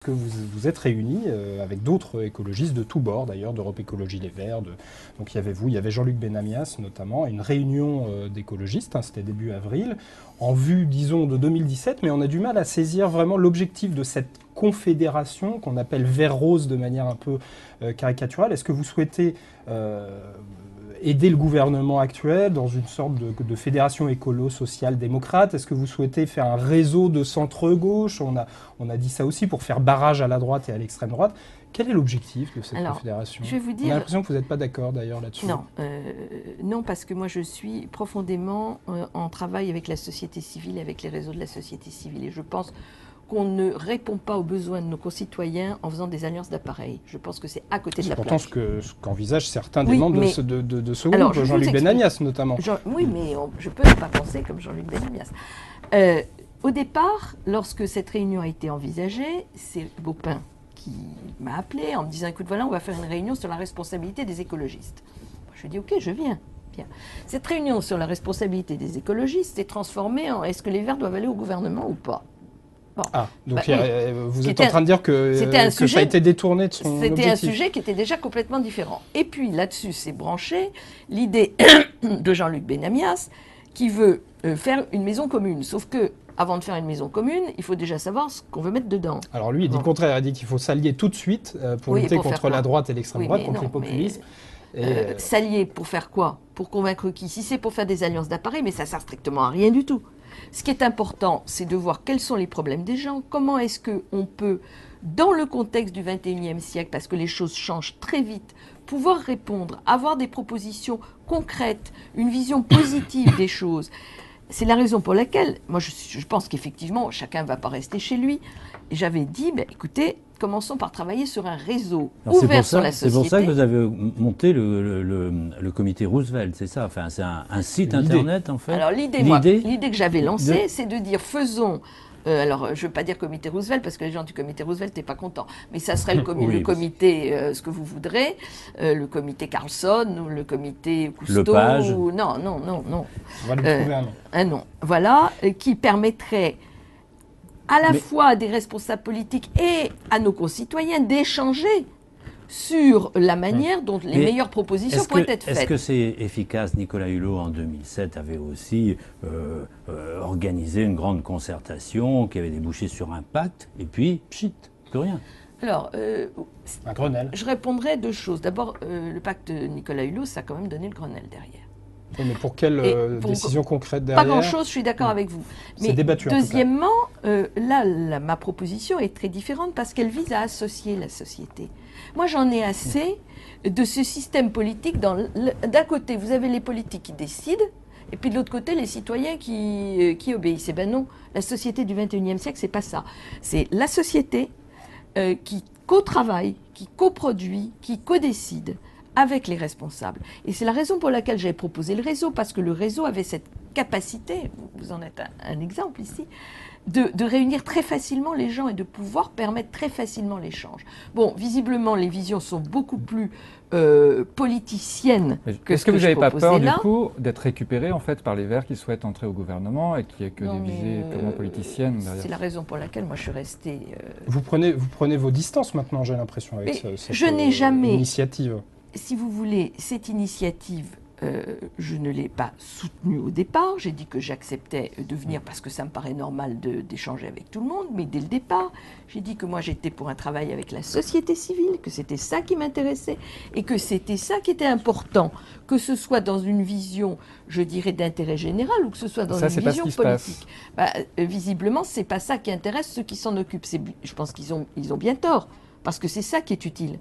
Que vous êtes réunis avec d'autres écologistes de tous bords, d'ailleurs, d'Europe Écologie Les Verts. Donc il y avait vous, il y avait Jean-Luc Benamias notamment, une réunion d'écologistes, hein, c'était début avril, en vue, disons, de 2017, mais on a du mal à saisir vraiment l'objectif de cette confédération qu'on appelle Vert Rose de manière un peu caricaturale. Est-ce que vous souhaitez aider le gouvernement actuel dans une sorte de fédération écolo-sociale-démocrate? Est-ce que vous souhaitez faire un réseau de centre-gauche? On a dit ça aussi pour faire barrage à la droite et à l'extrême droite. Quel est l'objectif de cette confédération? Je vais vous dire, on a l'impression que vous n'êtes pas d'accord d'ailleurs là-dessus. Non, non, parce que moi je suis profondément en travail avec la société civile, avec les réseaux de la société civile. Et je pense qu'on ne répond pas aux besoins de nos concitoyens en faisant des alliances d'appareils. Je pense que c'est à côté de la plaque. C'est pourtant ce qu'envisagent certains des membres de ce groupe, Jean-Luc Benamias notamment. Oui, mais je peux ne pas penser comme Jean-Luc Benamias. Au départ, lorsque cette réunion a été envisagée, c'est Baupin qui m'a appelé en me disant « Écoute, voilà, on va faire une réunion sur la responsabilité des écologistes. » Je lui ai dit « Ok, je viens. » Bien. Cette réunion sur la responsabilité des écologistes est transformée en « Est-ce que les Verts doivent aller au gouvernement ou pas ?» Bon. Ah, donc vous êtes en train de dire que ça a été détourné de son objectif. C'était un sujet qui était déjà complètement différent. Et puis là-dessus s'est branchée l'idée de Jean-Luc Benamias qui veut faire une maison commune. Sauf que avant de faire une maison commune, il faut déjà savoir ce qu'on veut mettre dedans. Alors lui, il dit le contraire. Il dit qu'il faut s'allier tout de suite pour lutter contre la droite et l'extrême droite, contre le populisme. S'allier pour faire quoi? Pour convaincre qui? Si c'est pour faire des alliances d'appareils, mais ça ne sert strictement à rien du tout. Ce qui est important, c'est de voir quels sont les problèmes des gens, comment est-ce qu'on peut, dans le contexte du XXIe siècle, parce que les choses changent très vite, pouvoir répondre, avoir des propositions concrètes, une vision positive des choses. C'est la raison pour laquelle, moi je pense qu'effectivement, chacun ne va pas rester chez lui. Et j'avais dit, écoutez, commençons par travailler sur un réseau ouvert sur la société. C'est pour ça que vous avez monté le comité Roosevelt, c'est ça? Enfin, c'est un site internet, en fait. Alors l'idée que j'avais lancée, c'est de dire, faisons... alors, je ne veux pas dire comité Roosevelt, parce que les gens du comité Roosevelt n'éient pas contents. Mais ça serait le comité, ce que vous voudrez, le comité Carlson, ou le comité Cousteau. Lepage. Non. On va lui trouver un nom. Un nom, voilà, qui permettrait à la fois à des responsables politiques et à nos concitoyens d'échanger sur la manière dont les meilleures propositions pourraient être faites. Est-ce que c'est efficace? Nicolas Hulot, en 2007, avait aussi organisé une grande concertation qui avait débouché sur un pacte, et puis, pchit, plus rien. Alors, un Grenelle. Je répondrai deux choses. D'abord, le pacte de Nicolas Hulot, ça a quand même donné le Grenelle derrière. Oui, mais pour quelle décision concrète derrière? Pas grand-chose, je suis d'accord avec vous. Mais débattu, deuxièmement, ma proposition est très différente parce qu'elle vise à associer la société. Moi, j'en ai assez de ce système politique. D'un côté, vous avez les politiques qui décident, et puis de l'autre côté, les citoyens qui obéissent. Eh bien non, la société du XXIe siècle, c'est pas ça. C'est la société qui co-travaille, qui coproduit, qui co-décide avec les responsables. Et c'est la raison pour laquelle j'avais proposé le réseau, parce que le réseau avait cette capacité, vous en êtes un exemple ici, de réunir très facilement les gens et de pouvoir permettre très facilement l'échange. Bon, visiblement, les visions sont beaucoup plus politiciennes que ce que vous n'avez pas peur, là. du coup, d'être récupéré en fait par les Verts qui souhaitent entrer au gouvernement et qui est que des visées purement politiciennes derrière? C'est la raison pour laquelle moi je suis restée... Vous prenez vos distances maintenant, j'ai l'impression, avec cette initiative. Si vous voulez, cette initiative, je ne l'ai pas soutenue au départ. J'ai dit que j'acceptais de venir parce que ça me paraît normal d'échanger avec tout le monde. Mais dès le départ, j'ai dit que moi j'étais pour un travail avec la société civile, que c'était ça qui m'intéressait et que c'était ça qui était important. Que ce soit dans une vision, je dirais, d'intérêt général ou que ce soit dans une vision politique. Visiblement, c'est pas ça qui intéresse ceux qui s'en occupent. Je pense qu'ils ont bien tort parce que c'est ça qui est utile.